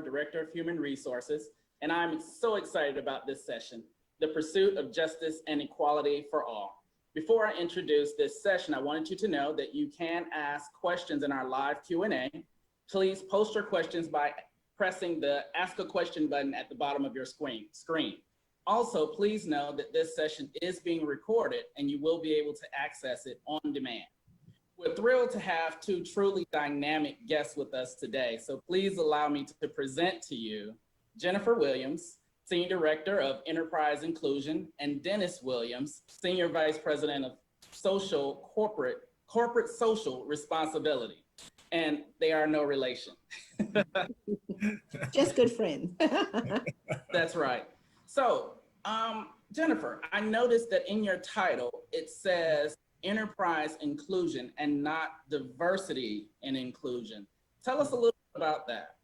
Director of Human Resources, and I'm so excited about this session, The Pursuit of Justice and Equality for All. Before I introduce this session, I wanted you to know that you can ask questions in our live Q&A. Please post your questions by pressing the Ask a Question button at the bottom of your screen. Also, please know that this session is being recorded and you will be able to access it on demand. We're thrilled to have two truly dynamic guests with us today, so please allow me to present to you Jennifer Williams, Senior Director of Enterprise Inclusion, and Dennis Williams, Senior Vice President of Corporate Social Responsibility. And they are no relation. Just good friends. That's right. So, Jennifer, I noticed that in your title, it says enterprise inclusion and not diversity and inclusion. Tell us a little bit about that.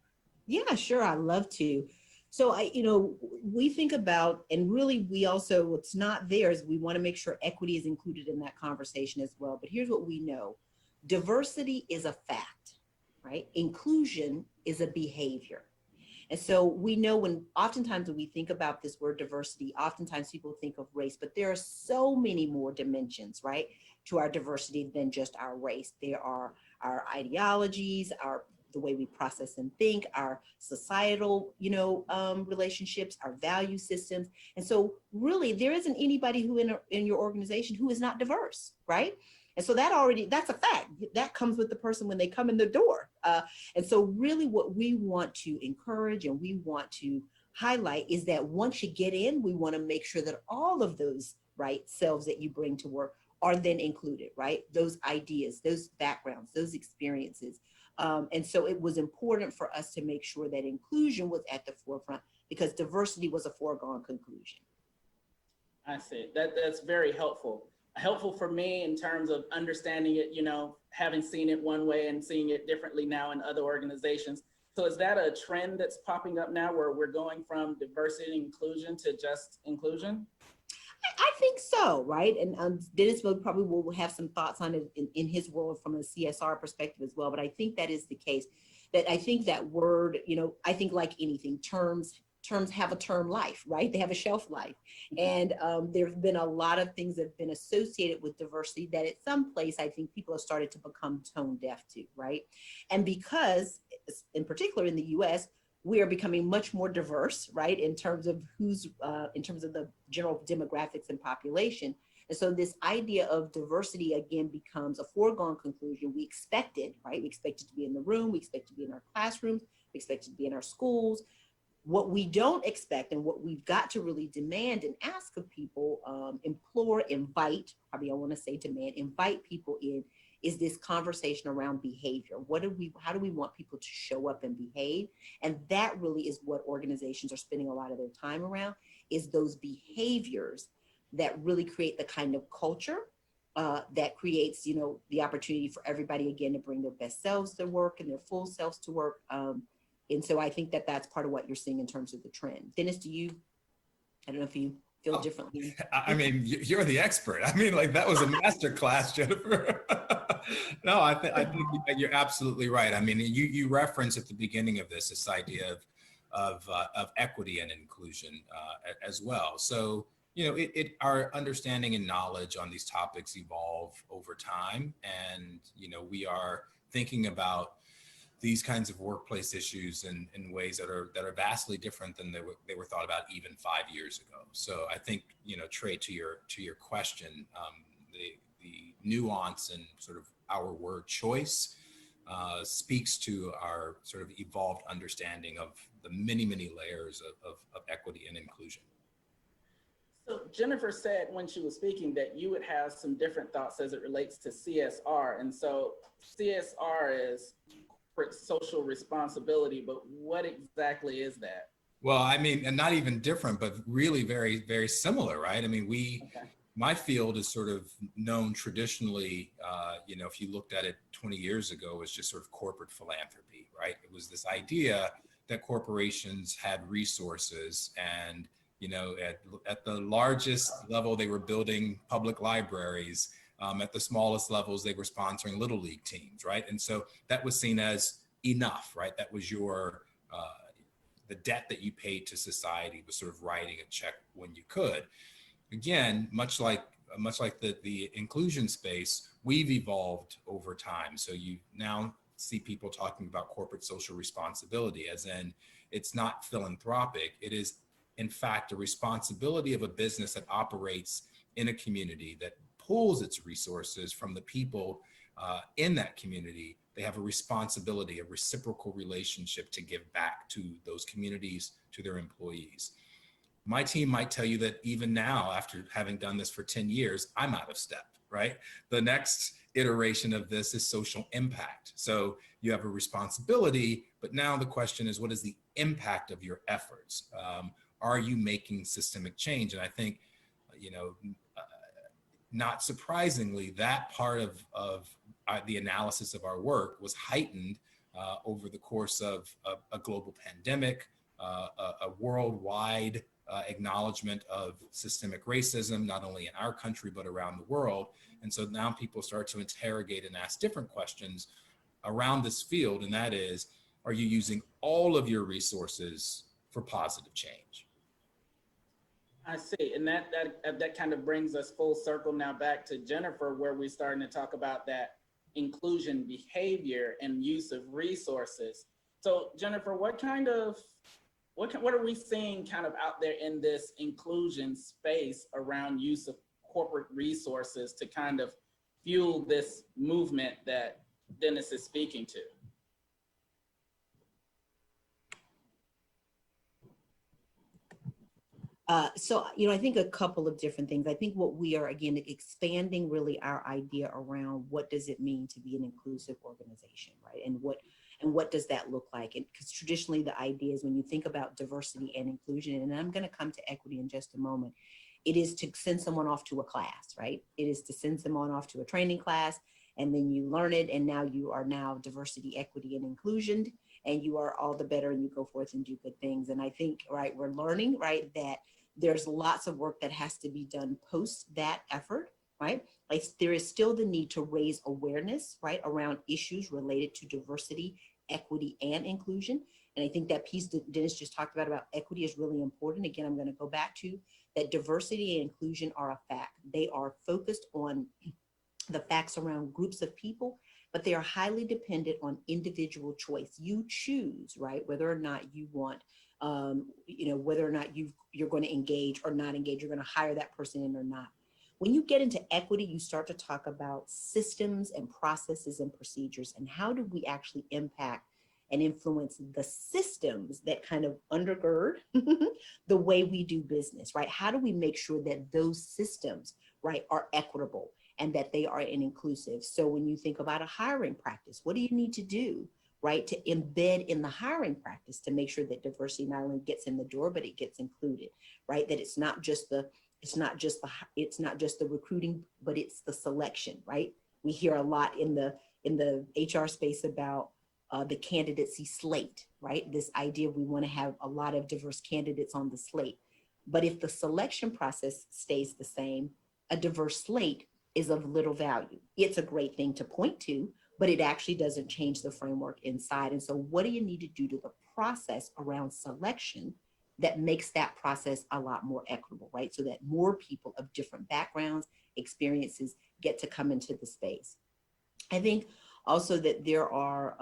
Yeah, sure. I'd love to. So we think about, and really we also, what's not there is we want to make sure equity is included in that conversation as well. But here's what we know. Diversity is a fact, right? Inclusion is a behavior. And so we know oftentimes when we think about this word diversity, oftentimes people think of race, but there are so many more dimensions, right, to our diversity than just our race. There are our ideologies, the way we process and think, our societal, relationships, our value systems. And so really there isn't anybody who in your organization who is not diverse, right? And so that's a fact. That comes with the person when they come in the door. And so really what we want to encourage and we want to highlight is that once you get in, we want to make sure that all of those selves that you bring to work are then included, right? Those ideas, those backgrounds, those experiences. And so it was important for us to make sure that inclusion was at the forefront because diversity was a foregone conclusion. I see. That's very helpful. Helpful for me in terms of understanding it, having seen it one way and seeing it differently now in other organizations. So is that a trend that's popping up now where we're going from diversity and inclusion to just inclusion? I think so, right? And Dennis probably will have some thoughts on it in his world from a CSR perspective as well. But I think that is the case. That I think that word, I think like anything, terms have a term life, right? They have a shelf life. And there have been a lot of things that have been associated with diversity that at some place, I think people have started to become tone deaf to, right? And because, in particular in the US, we are becoming much more diverse, right? In terms of in terms of the general demographics and population. And so this idea of diversity, again, becomes a foregone conclusion. We expect it, right? We expect it to be in the room. We expect it to be in our classrooms. We expect it to be in our schools. What we don't expect and what we've got to really demand and ask of people, implore, invite, probably I want to say demand, invite people in, is this conversation around behavior. How do we want people to show up and behave? And that really is what organizations are spending a lot of their time around, is those behaviors that really create the kind of culture that creates, the opportunity for everybody, again, to bring their best selves to work and their full selves to work. And so I think that that's part of what you're seeing in terms of the trend. Dennis, I don't know if you feel differently. I mean, you're the expert. I mean, that was a master class, Jennifer. No, I think you're absolutely right. I mean, you referenced at the beginning of this idea of equity and inclusion as well. So, our understanding and knowledge on these topics evolve over time. And, we are thinking about these kinds of workplace issues in ways that are vastly different than they were thought about even 5 years ago. So I think, Trey, to your question, the nuance and sort of our word choice speaks to our sort of evolved understanding of the many, many layers of equity and inclusion. So Jennifer said when she was speaking that you would have some different thoughts as it relates to CSR. And so CSR is corporate social responsibility, but what exactly is that? Well, I mean, and not even different, but really very, very similar, right? I mean, my field is sort of known traditionally, if you looked at it 20 years ago, as just sort of corporate philanthropy, right? It was this idea that corporations had resources and, at the largest level, they were building public libraries. At the smallest levels, they were sponsoring little league teams, right? And so that was seen as enough, right? That was your the debt that you paid to society was sort of writing a check when you could. Again, much like the inclusion space, we've evolved over time. So you now see people talking about corporate social responsibility, as in it's not philanthropic. It is, in fact, a responsibility of a business that operates in a community, that pulls its resources from the people in that community. They have a responsibility, a reciprocal relationship to give back to those communities, to their employees. My team might tell you that even now, after having done this for 10 years, I'm out of step, right? The next iteration of this is social impact. So you have a responsibility, but now the question is, what is the impact of your efforts? Are you making systemic change? And I think, not surprisingly, that part of the analysis of our work was heightened over the course of a global pandemic, a worldwide acknowledgement of systemic racism, not only in our country, but around the world. And so now people start to interrogate and ask different questions around this field. And that is, are you using all of your resources for positive change? I see. And that kind of brings us full circle now back to Jennifer, where we're starting to talk about that inclusion behavior and use of resources. So Jennifer, what are we seeing kind of out there in this inclusion space around use of corporate resources to kind of fuel this movement that Dennis is speaking to? I think a couple of different things. I think what we are, again, expanding really our idea around what does it mean to be an inclusive organization, right? And what does that look like? And because traditionally the idea is when you think about diversity and inclusion, and I'm going to come to equity in just a moment, it is to send someone off to a class, right? It is to send someone off to a training class, and then you learn it, and now you are now diversity, equity, and inclusion, and you are all the better, and you go forth and do good things. And I think, right, we're learning, right, that there's lots of work that has to be done post that effort, right? Like there is still the need to raise awareness, right, around issues related to diversity, equity, and inclusion. And I think that piece that Dennis just talked about equity is really important. Again, I'm going to go back to that diversity and inclusion are a fact. They are focused on the facts around groups of people, but they are highly dependent on individual choice. You choose, right, whether or not you want whether or not you're going to engage or not engage, you're going to hire that person in or not. When you get into equity, you start to talk about systems and processes and procedures, and how do we actually impact and influence the systems that kind of undergird the way we do business, right? How do we make sure that those systems, right, are equitable and that they are inclusive? So when you think about a hiring practice, what do you need to do, right, to embed in the hiring practice to make sure that diversity not only gets in the door, but it gets included, right? That it's not just the recruiting, but it's the selection, right? We hear a lot in the HR space about the candidacy slate, right? This idea we want to have a lot of diverse candidates on the slate. But if the selection process stays the same, a diverse slate is of little value. It's a great thing to point to, but it actually doesn't change the framework inside. And so what do you need to do to the process around selection that makes that process a lot more equitable, right? So that more people of different backgrounds, experiences get to come into the space. I think also that there are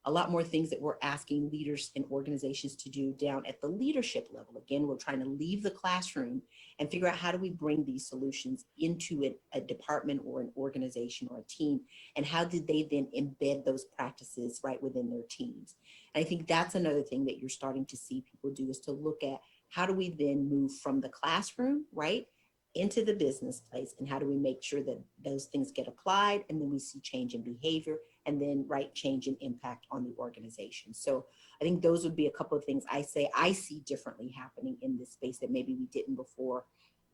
a lot more things that we're asking leaders and organizations to do down at the leadership level. Again, we're trying to leave the classroom and figure out how do we bring these solutions into a department or an organization or a team, and how did they then embed those practices right within their teams. And I think that's another thing that you're starting to see people do, is to look at how do we then move from the classroom, right, into the business place, and how do we make sure that those things get applied, and then we see change in behavior, and then right change in impact on the organization. So I think those would be a couple of things I see differently happening in this space that maybe we didn't before,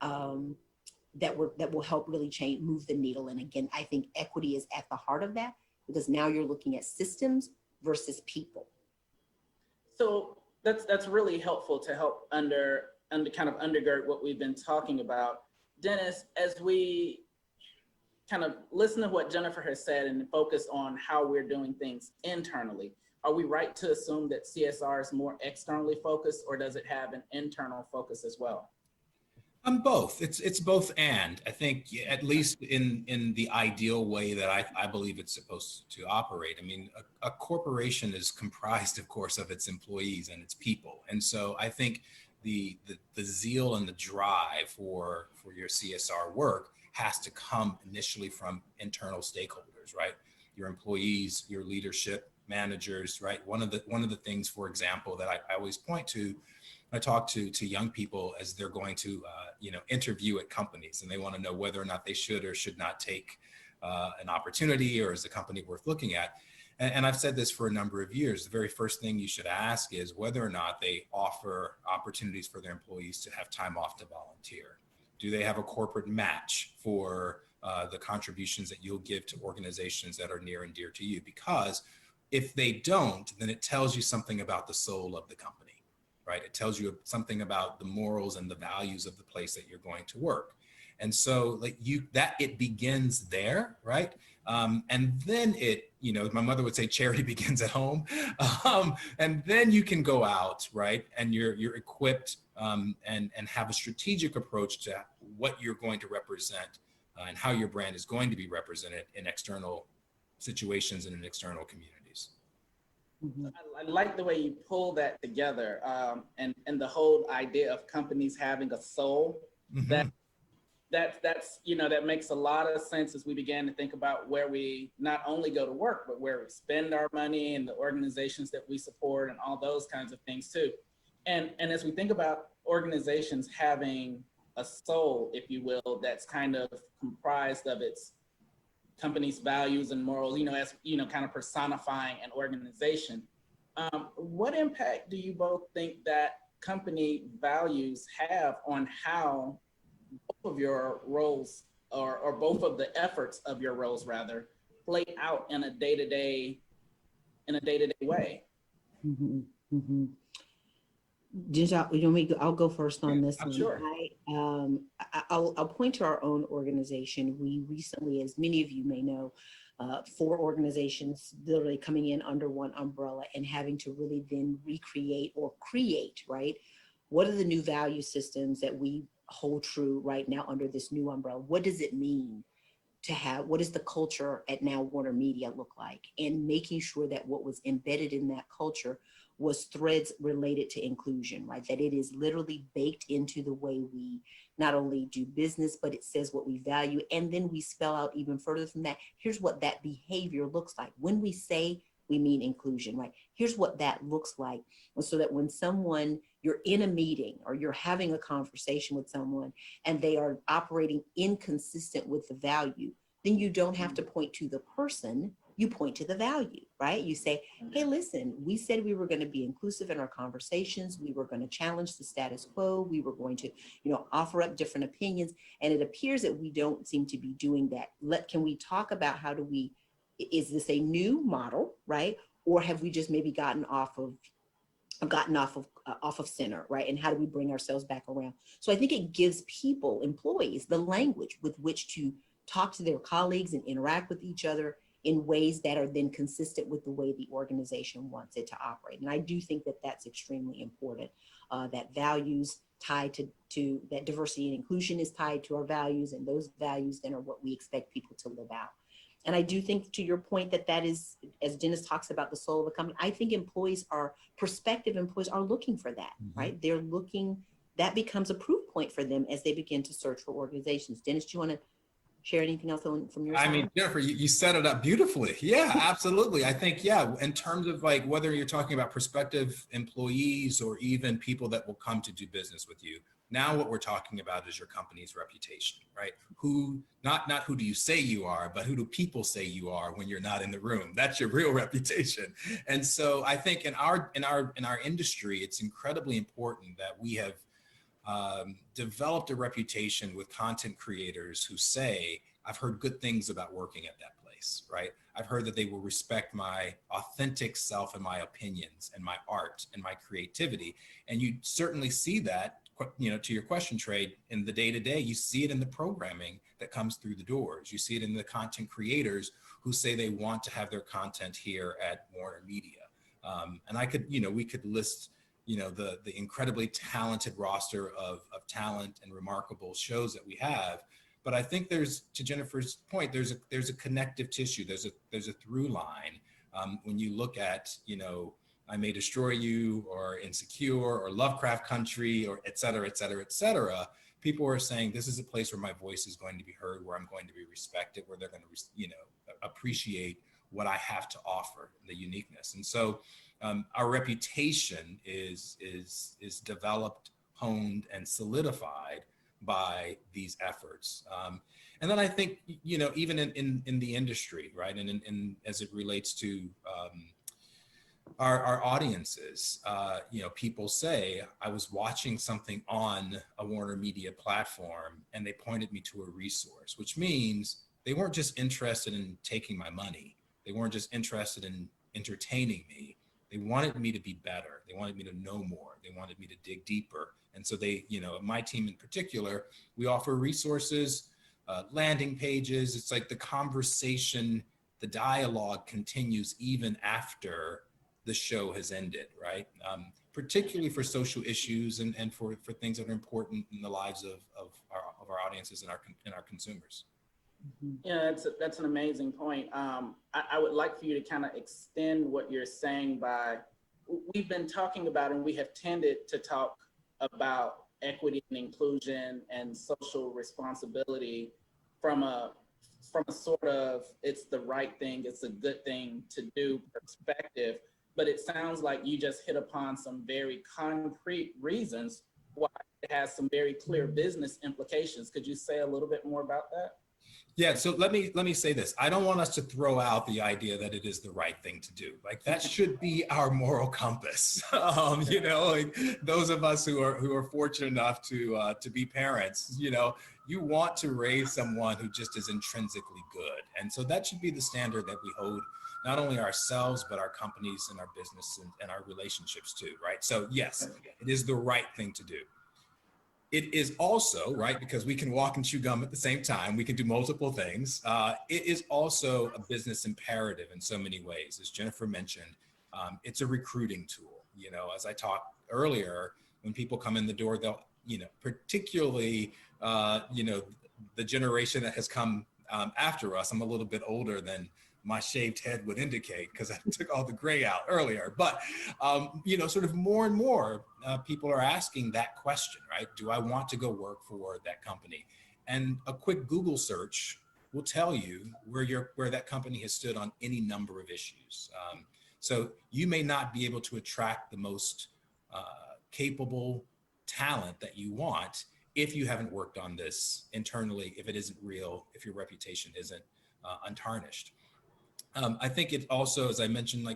that will help really change, move the needle. And again, I think equity is at the heart of that, because now you're looking at systems versus people. So that's really helpful to help kind of undergird what we've been talking about. Dennis, as we kind of listen to what Jennifer has said and focus on how we're doing things internally, are we right to assume that CSR is more externally focused, or does it have an internal focus as well? Both. It's both and. I think at least in the ideal way that I believe it's supposed to operate. I mean, a corporation is comprised, of course, of its employees and its people. And so I think the zeal and the drive for your CSR work has to come initially from internal stakeholders, right? Your employees, your leadership, managers, right? One of the things, for example, that I always point to, I talk to young people as they're going to interview at companies, and they want to know whether or not they should or should not take an opportunity, or is the company worth looking at. And I've said this for a number of years. The very first thing you should ask is whether or not they offer opportunities for their employees to have time off to volunteer. Do they have a corporate match for the contributions that you'll give to organizations that are near and dear to you? Because if they don't, then it tells you something about the soul of the company, right? It tells you something about the morals and the values of the place that you're going to work. And so it begins there, right? And then my mother would say, charity begins at home. And then you can go out, right? And you're equipped and have a strategic approach to what you're going to represent and how your brand is going to be represented in external situations and in external communities. Mm-hmm. I like the way you pull that together, and the whole idea of companies having a soul. Mm-hmm. That makes a lot of sense as we began to think about where we not only go to work, but where we spend our money and the organizations that we support and all those kinds of things too. And as we think about organizations having a soul, if you will, that's kind of comprised of its company's values and morals, as kind of personifying an organization. What impact do you both think that company values have on how both of your roles, or both of the efforts of your roles rather, play out in a day-to-day way? Mm-hmm. Mm-hmm. Ginger, I'll go first on this one. Sure. I'll point to our own organization. We recently, as many of you may know, 4 organizations literally coming in under one umbrella and having to really then recreate or create, right? What are the new value systems that we hold true right now under this new umbrella? What does it mean to have, what does the culture at now WarnerMedia look like? And making sure that what was embedded in that culture was threads related to inclusion, right? That it is literally baked into the way we not only do business, but it says what we value. And then we spell out even further from that, here's what that behavior looks like. When we say we mean inclusion, right? Here's what that looks like. So that when you're in a meeting or you're having a conversation with someone and they are operating inconsistent with the value, then you don't have to point to the person, you point to the value, right? You say, hey, listen, we said we were going to be inclusive in our conversations. We were going to challenge the status quo. We were going to, offer up different opinions. And it appears that we don't seem to be doing that. Can we talk about is this a new model, right? Or have we just maybe gotten off of center, right? And how do we bring ourselves back around? So I think it gives employees, the language with which to talk to their colleagues and interact with each other in ways that are then consistent with the way the organization wants it to operate. And I do think that that's extremely important, that values tied to that diversity and inclusion is tied to our values, and those values then are what we expect people to live out. And I do think, to your point, that is, as Dennis talks about the soul of the company, I think prospective employees are looking for that, mm-hmm. right? They're looking, that becomes a proof point for them as they begin to search for organizations. Dennis, do you want to share anything else from your side? I mean, Jennifer, you set it up beautifully. Yeah, absolutely. I think, in terms of whether you're talking about prospective employees or even people that will come to do business with you, now what we're talking about is your company's reputation, right? Not who do you say you are, but who do people say you are when you're not in the room? That's your real reputation. And so I think in our industry, it's incredibly important that we have developed a reputation with content creators who say, I've heard good things about working at that place, right? I've heard that they will respect my authentic self and my opinions and my art and my creativity. And you certainly see that, to your question, Trey, in the day-to-day, you see it in the programming that comes through the doors. You see it in the content creators who say they want to have their content here at WarnerMedia. And I could, we could list, the incredibly talented roster of talent and remarkable shows that we have. But I think there's, to Jennifer's point, there's a connective tissue. There's a through line. When you look at, I May Destroy You or Insecure or Lovecraft Country or et cetera, et cetera, et cetera, people are saying this is a place where my voice is going to be heard, where I'm going to be respected, where they're going to, appreciate what I have to offer, the uniqueness. And so our reputation is developed, honed, and solidified by these efforts. And then I think, even in the industry, right, and in as it relates to our audiences, people say, I was watching something on a WarnerMedia platform and they pointed me to a resource, which means they weren't just interested in taking my money. They weren't just interested in entertaining me. They wanted me to be better. They wanted me to know more. They wanted me to dig deeper. And so they, my team in particular, we offer resources, landing pages. It's like the conversation, the dialogue continues even after the show has ended, right? Particularly for social issues and for things that are important in the lives of our audiences and our consumers. Yeah, that's an amazing point. I would like for you to kind of extend what you're saying by, we've been talking about, and we have tended to talk about equity and inclusion and social responsibility from a sort of, it's the right thing, it's a good thing to do perspective. But it sounds like you just hit upon some very concrete reasons why it has some very clear business implications. Could you say a little bit more about that? Yeah, so let me say this. I don't want us to throw out the idea that it is the right thing to do. Like that should be our moral compass. Like those of us who are fortunate enough to be parents, you want to raise someone who just is intrinsically good. And so that should be the standard that we hold not only ourselves, but our companies and our business and our relationships too, right? So yes, it is the right thing to do. It is also, right, because we can walk and chew gum at the same time, we can do multiple things. It is also a business imperative in so many ways. As Jennifer mentioned, it's a recruiting tool. As I talked earlier, when people come in the door, they'll, particularly, the generation that has come after us. I'm a little bit older than my shaved head would indicate because I took all the gray out earlier. But, sort of more and more people are asking that question, right? Do I want to go work for that company? And a quick Google search will tell you where that company has stood on any number of issues. So you may not be able to attract the most capable talent that you want if you haven't worked on this internally, if it isn't real, if your reputation isn't untarnished. I think it also, as I mentioned,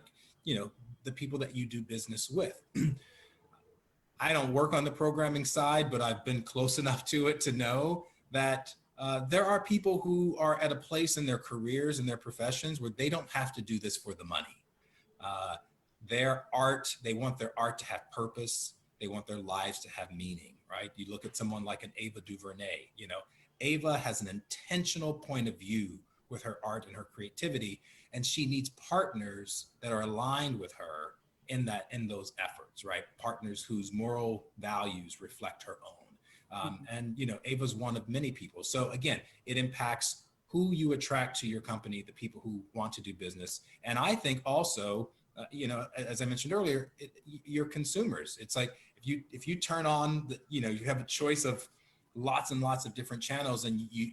the people that you do business with. I don't work on the programming side, but I've been close enough to it to know that there are people who are at a place in their careers and their professions where they don't have to do this for the money. Their art, they want their art to have purpose. They want their lives to have meaning, right? You look at someone like an Ava DuVernay, Ava has an intentional point of view with her art and her creativity, and she needs partners that are aligned with her in those efforts, right? Partners whose moral values reflect her own. And Ava's one of many people. So again, it impacts who you attract to your company, the people who want to do business. And I think also, as I mentioned earlier, your consumers. It's like if you turn on, you have a choice of lots and lots of different channels, and you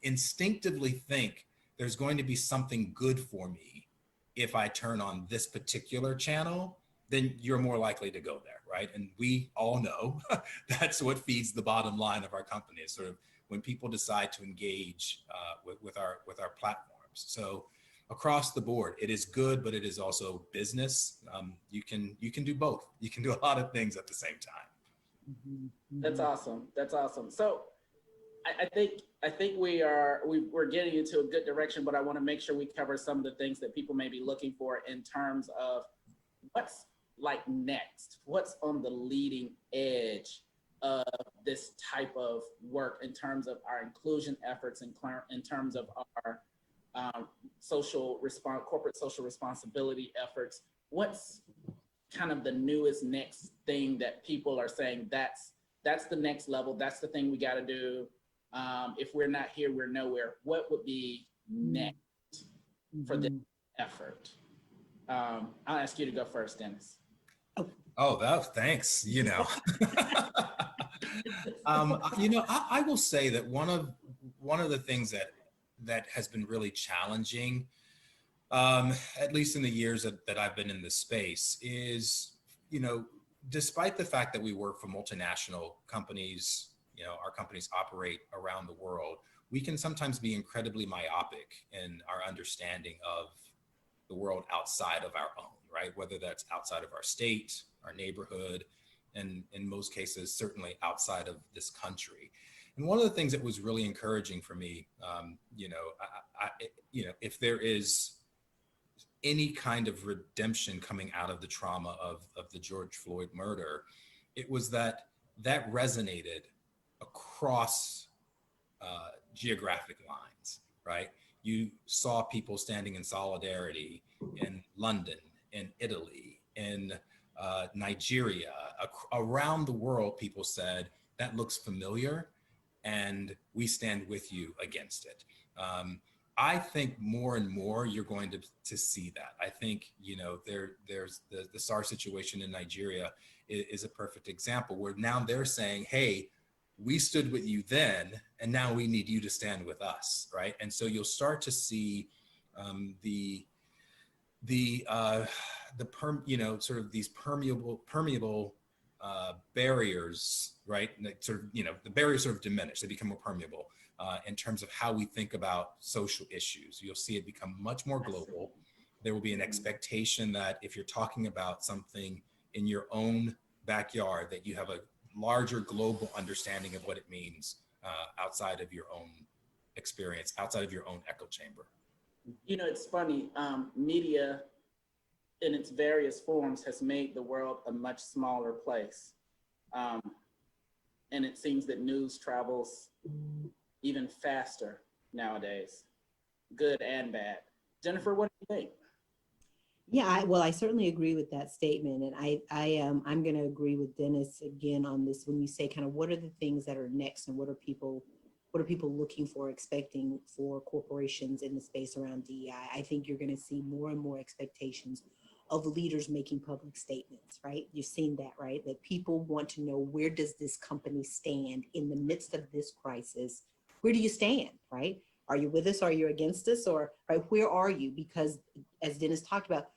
instinctively think there's going to be something good for me if I turn on this particular channel, then you're more likely to go there, right? And we all know that's what feeds the bottom line of our company, is sort of when people decide to engage with our platforms. So across the board, it is good, but it is also business. You can do both. You can do a lot of things at the same time. That's awesome. That's awesome. So I think we're getting into a good direction, but I want to make sure we cover some of the things that people may be looking for in terms of what's like next, what's on the leading edge of this type of work in terms of our inclusion efforts and in terms of our corporate social responsibility efforts. What's kind of the newest next thing that people are saying that's the next level, that's the thing we got to do. If we're not here, we're nowhere. What would be next for this effort? I'll ask you to go first, Dennis. Oh, thanks. I will say that one of the things that has been really challenging, at least in the years that I've been in this space, is, despite the fact that we work for multinational companies, our companies operate around the world, we can sometimes be incredibly myopic in our understanding of the world outside of our own, right? Whether that's outside of our state, our neighborhood, and in most cases, certainly outside of this country. And one of the things that was really encouraging for me, if there is any kind of redemption coming out of the trauma of the George Floyd murder, it was that resonated across geographic lines, right? You saw people standing in solidarity in London, in Italy, in Nigeria, around the world. People said, that looks familiar, and we stand with you against it. I think more and more you're going to see that. I think, there's the SARS situation in Nigeria is a perfect example where now they're saying, hey, we stood with you then, and now we need you to stand with us, right? And so you'll start to see sort of these permeable barriers, right? The barriers sort of diminish; they become more permeable in terms of how we think about social issues. You'll see it become much more global. There will be an expectation that if you're talking about something in your own backyard, that you have a larger global understanding of what it means outside of your own experience, outside of your own echo chamber. It's funny, media in its various forms has made the world a much smaller place. And it seems that news travels even faster nowadays, good and bad. Jennifer, what do you think? Yeah, I certainly agree with that statement, and I'm going to agree with Dennis again on this. When you say kind of what are the things that are next, and what are people looking for, expecting for corporations in the space around DEI? I think you're going to see more and more expectations of leaders making public statements, right? You've seen that, right? That people want to know, where does this company stand in the midst of this crisis? Where do you stand, right? Are you with us? Are you against us? Or right, where are you? Because as Dennis talked about,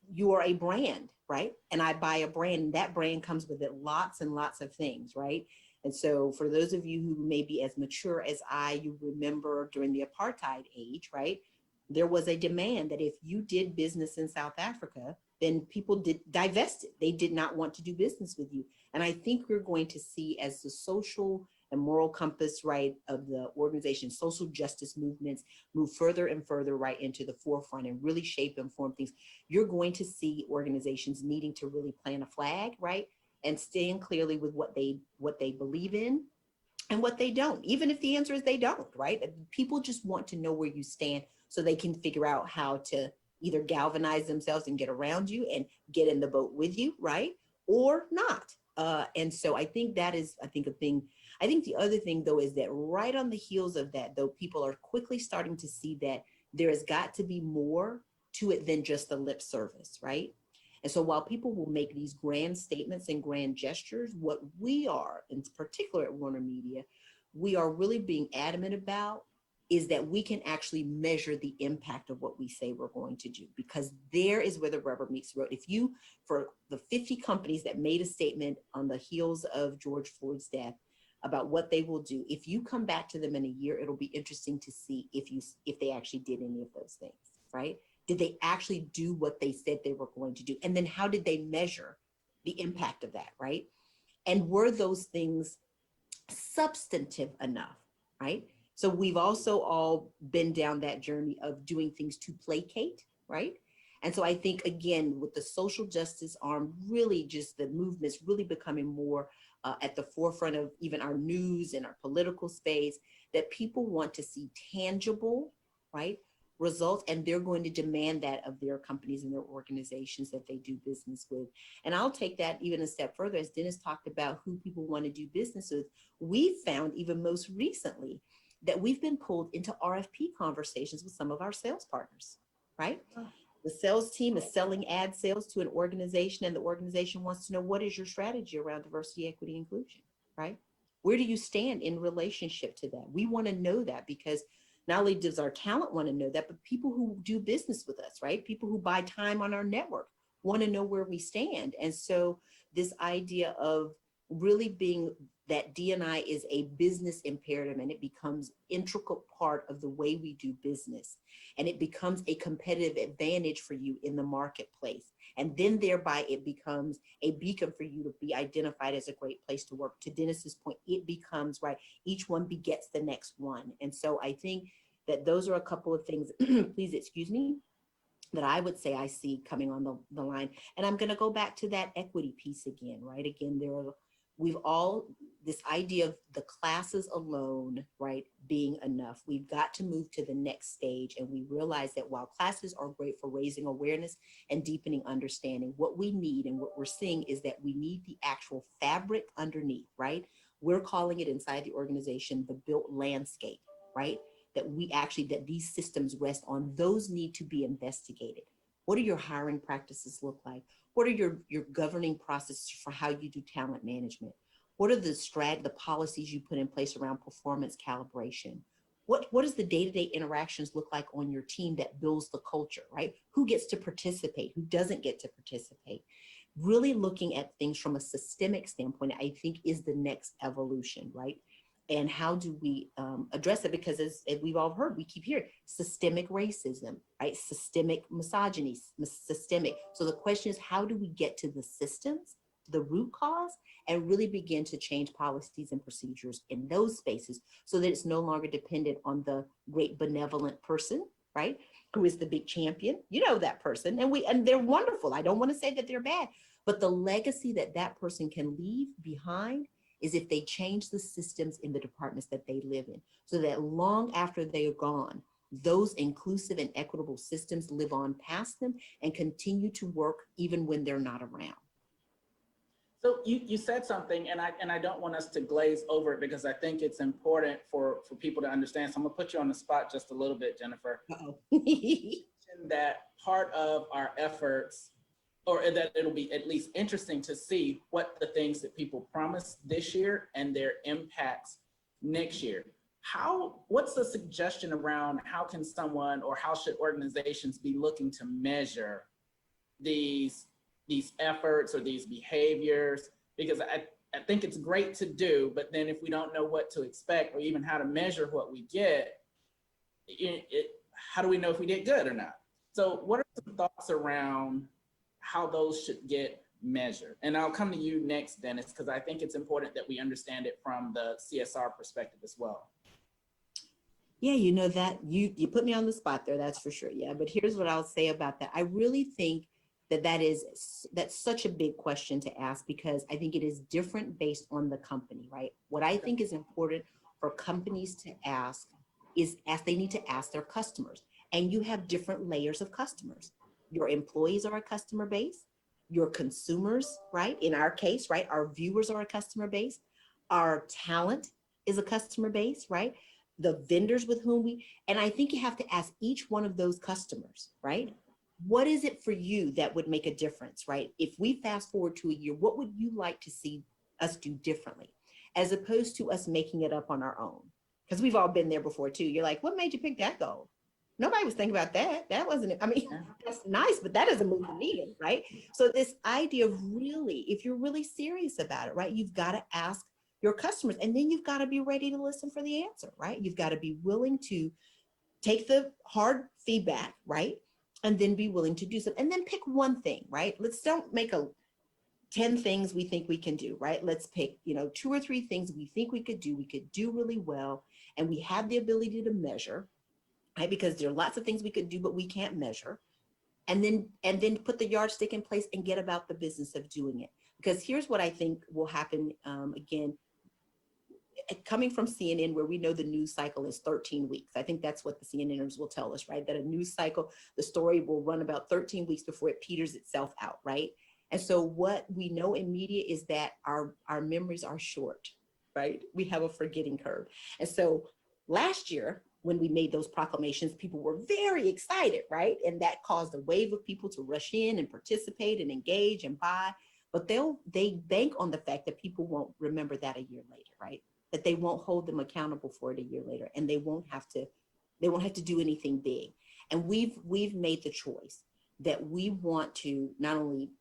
you are a brand, right? And I buy a brand, and that brand comes with it lots and lots of things, right? And so for those of you who may be as mature as you remember during the apartheid age, right? There was a demand that if you did business in South Africa, then people divested. They did not want to do business with you. And I think we're going to see, as the social and moral compass, right, of the organization, social justice movements move further and further right into the forefront and really shape and form things, you're going to see organizations needing to really plant a flag, right, and stand clearly with what they believe in and what they don't, even if the answer is they don't, right? People just want to know where you stand so they can figure out how to either galvanize themselves and get around you and get in the boat with you, right, or not. And so I think that is, a thing. I think the other thing, though, is that right on the heels of that, though, people are quickly starting to see that there has got to be more to it than just the lip service, right? And so while people will make these grand statements and grand gestures, what we are, in particular at WarnerMedia, we are really being adamant about is that we can actually measure the impact of what we say we're going to do, because there is where the rubber meets the road. If you, for the 50 companies that made a statement on the heels of George Floyd's death about what they will do, if you come back to them in a year, it'll be interesting to see if they actually did any of those things, right? Did they actually do what they said they were going to do? And then how did they measure the impact of that, right? And were those things substantive enough, right? So we've also all been down that journey of doing things to placate, right? And so I think, again, with the social justice arm, really just the movement's really becoming more at the forefront of even our news and our political space, that people want to see tangible, right, results, and they're going to demand that of their companies and their organizations that they do business with. And I'll take that even a step further. As Dennis talked about who people want to do business with, we found even most recently that we've been pulled into RFP conversations with some of our sales partners, right? The sales team is selling ad sales to an organization, and the organization wants to know, what is your strategy around diversity, equity, inclusion, right? Where do you stand in relationship to that? We want to know that, because not only does our talent want to know that, but people who do business with us, right? People who buy time on our network want to know where we stand. And so this idea of really being that D&I is a business imperative, and it becomes integral part of the way we do business. And it becomes a competitive advantage for you in the marketplace. And then thereby it becomes a beacon for you to be identified as a great place to work. To Dennis's point, it becomes, right, each one begets the next one. And so I think that those are a couple of things, please excuse me, that I would say I see coming on the line. And I'm going to go back to that equity piece again, right? Again, this idea of the classes alone, right, being enough. We've got to move to the next stage. And we realize that while classes are great for raising awareness and deepening understanding, what we need and what we're seeing is that we need the actual fabric underneath, right? We're calling it inside the organization the built landscape, right? That these systems rest on. Those need to be investigated. What do your hiring practices look like? What are your governing processes for how you do talent management? What are the policies you put in place around performance calibration? What does the day-to-day interactions look like on your team that builds the culture, right? Who gets to participate? Who doesn't get to participate? Really looking at things from a systemic standpoint, I think, is the next evolution, right? And how do we address it? Because as we've all heard, we keep hearing systemic racism, right? Systemic misogyny, systemic. So the question is, how do we get to the systems, the root cause, and really begin to change policies and procedures in those spaces so that it's no longer dependent on the great benevolent person, right? Who is the big champion, you know, that person. And they're wonderful. I don't want to say that they're bad, but the legacy that person can leave behind is if they change the systems in the departments that they live in, so that long after they are gone, those inclusive and equitable systems live on past them and continue to work even when they're not around. So you said something, and I don't want us to glaze over it, because I think it's important for people to understand. So I'm gonna put you on the spot just a little bit, Jennifer. That part of our efforts, or that it'll be at least interesting to see what the things that people promised this year and their impacts next year. What's the suggestion around how can someone, or how should organizations be looking to measure these efforts or these behaviors? Because I think it's great to do, but then if we don't know what to expect or even how to measure what we get, how do we know if we did good or not? So what are some thoughts around how those should get measured? And I'll come to you next, Dennis, because I think it's important that we understand it from the CSR perspective as well. Yeah, you know that you put me on the spot there, that's for sure. Yeah, but here's what I'll say about that. I really think that's such a big question to ask, because I think it is different based on the company, right? What I think is important for companies to ask is they need to ask their customers. And you have different layers of customers. Your employees are a customer base, your consumers, right? In our case, right? Our viewers are a customer base. Our talent is a customer base, right? The vendors with whom and I think you have to ask each one of those customers, right? What is it for you that would make a difference, right? If we fast forward to a year, what would you like to see us do differently, as opposed to us making it up on our own? Because we've all been there before too. You're like, what made you pick that goal? Nobody was thinking about that. That wasn't it. I mean, that's nice, but that doesn't move the needle, right? So this idea of really, if you're really serious about it, right, you've got to ask your customers, and then you've got to be ready to listen for the answer, right? You've got to be willing to take the hard feedback, right? And then be willing to do something, and then pick one thing, right? Let's don't make 10 things we think we can do, right? Let's pick, 2 or 3 things we think we could do really well, and we have the ability to measure, right? Because there are lots of things we could do, but we can't measure. And then put the yardstick in place and get about the business of doing it. Because here's what I think will happen, again, coming from CNN, where we know the news cycle is 13 weeks. I think that's what the CNNers will tell us, right? That a news cycle, the story will run about 13 weeks before it peters itself out, right? And so what we know in media is that our memories are short, right? We have a forgetting curve. And so last year, when we made those proclamations, people were very excited, right? And that caused a wave of people to rush in and participate and engage and buy. But they bank on the fact that people won't remember that a year later, right? That they won't hold them accountable for it a year later, and they won't have to do anything big. And we've made the choice that we want to not only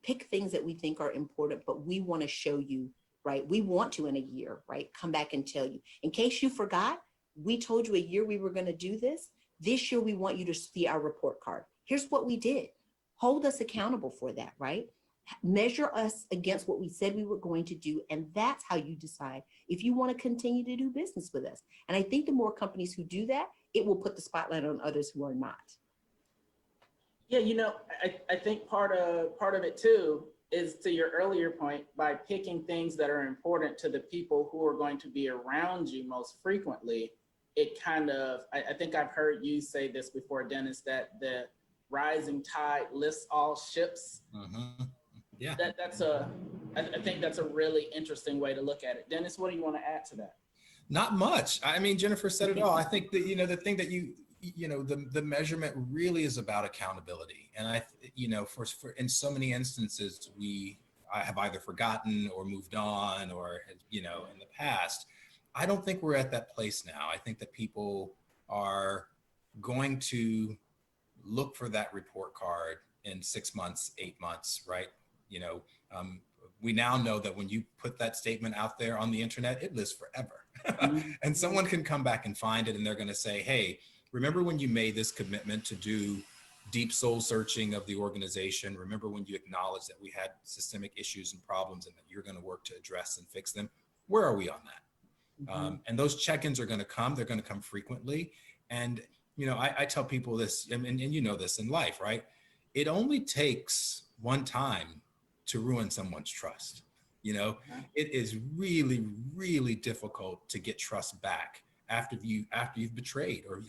pick things that we think are important, but we want to show you, right? We want to, in a year, right, come back and tell you, in case you forgot, we told you a year we were going to do this. This year, we want you to see our report card. Here's what we did. Hold us accountable for that, right? Measure us against what we said we were going to do. And that's how you decide if you want to continue to do business with us. And I think the more companies who do that, it will put the spotlight on others who are not. Yeah, I think part of it too is, to your earlier point, by picking things that are important to the people who are going to be around you most frequently, it kind of, I think I've heard you say this before, Dennis, that the rising tide lifts all ships. Mm-hmm. Yeah. I think that's a really interesting way to look at it. Dennis, what do you want to add to that? Not much. I mean, Jennifer said it all. I think that, the thing that the measurement really is about accountability. And for in so many instances, I have either forgotten or moved on or, in the past. I don't think we're at that place now. I think that people are going to look for that report card in 6 months, 8 months, right? We now know that when you put that statement out there on the internet, it lives forever. And someone can come back and find it, and they're going to say, hey, remember when you made this commitment to do deep soul searching of the organization? Remember when you acknowledged that we had systemic issues and problems and that you're going to work to address and fix them? Where are we on that? Mm-hmm. And those check-ins are going to come. They're going to come frequently. And, I tell people this, and this in life, right? It only takes one time to ruin someone's trust. It is really, really difficult to get trust back after you've betrayed or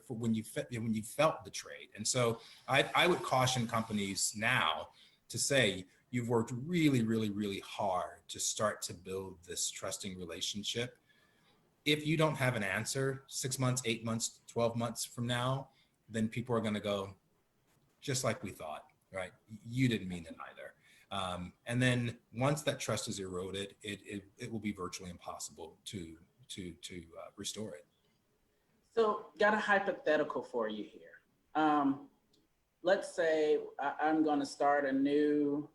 when you felt betrayed. And so I would caution companies now to say, you've worked really, really, really hard to start to build this trusting relationship. If you don't have an answer 6 months, 8 months, 12 months from now, then people are going to go, just like we thought, right? You didn't mean it either. And then once that trust is eroded, it will be virtually impossible to restore it. So, got a hypothetical for you here. Let's say I'm going to start a new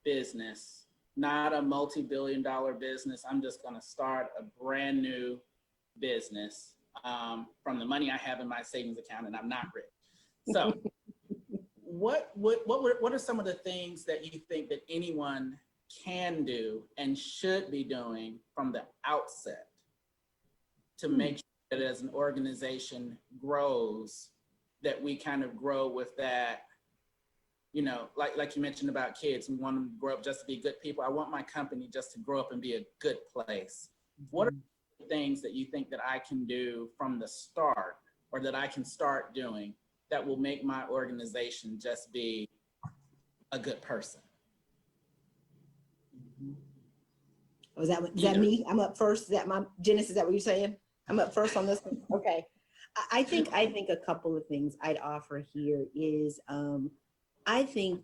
business, not a multi-billion-dollar business. I'm just going to start a brand new business from the money I have in my savings account, and I'm not rich. So, what are some of the things that you think that anyone can do and should be doing from the outset to make sure that as an organization grows, that we kind of grow with that, like you mentioned about kids, we want them to grow up just to be good people. I want my company just to grow up and be a good place. What are the things that you think that I can do from the start, or that I can start doing, that will make my organization just be a good person? Oh, is that me? I'm up first. Is that Janice, is that what you're saying? I'm up first on this one? Okay. I think a couple of things I'd offer here is, I think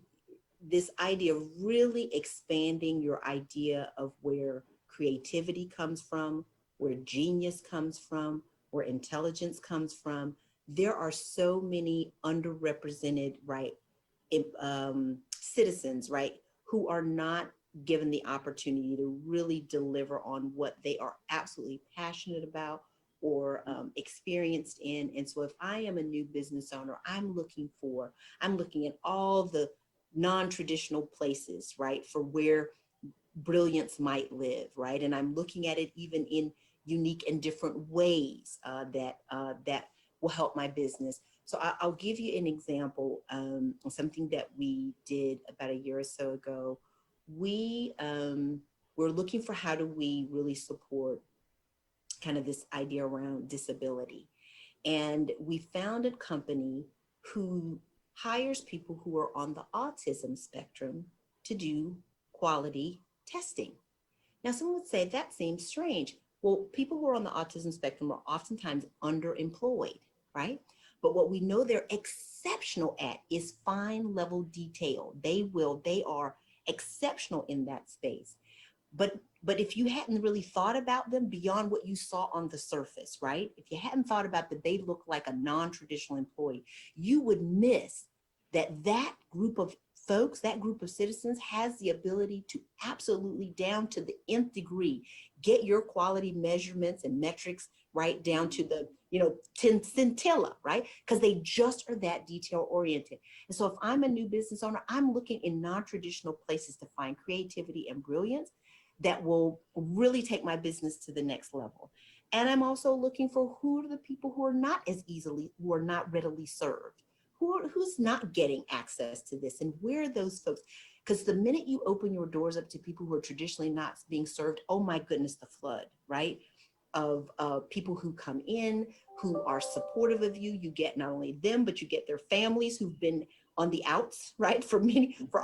this idea of really expanding your idea of where creativity comes from, where genius comes from, where intelligence comes from. There are so many underrepresented, right, citizens, right, who are not given the opportunity to really deliver on what they are absolutely passionate about or experienced in. And so if I am a new business owner, I'm looking at all the non-traditional places, right, for where brilliance might live, right? And I'm looking at it even in unique and different ways that will help my business. So I'll give you an example, something that we did about a year or so ago. We're looking for how do we really support kind of this idea around disability. And we found a company who hires people who are on the autism spectrum to do quality testing. Now, someone would say that seems strange. Well, people who are on the autism spectrum are oftentimes underemployed, right? But what we know they're exceptional at is fine level detail. They are exceptional in that space. But if you hadn't really thought about them beyond what you saw on the surface, right? If you hadn't thought about that they look like a non-traditional employee, you would miss that group of folks, that group of citizens has the ability to absolutely down to the nth degree, get your quality measurements and metrics right down to the, scintilla, right? Because they just are that detail oriented. And so if I'm a new business owner, I'm looking in non-traditional places to find creativity and brilliance that will really take my business to the next level. And I'm also looking for who are the people who are not readily served, who's not getting access to this, and where are those folks? Because the minute you open your doors up to people who are traditionally not being served, oh my goodness, the flood, right? Of people who come in, who are supportive of you. You get not only them, but you get their families who've been on the outs, right? For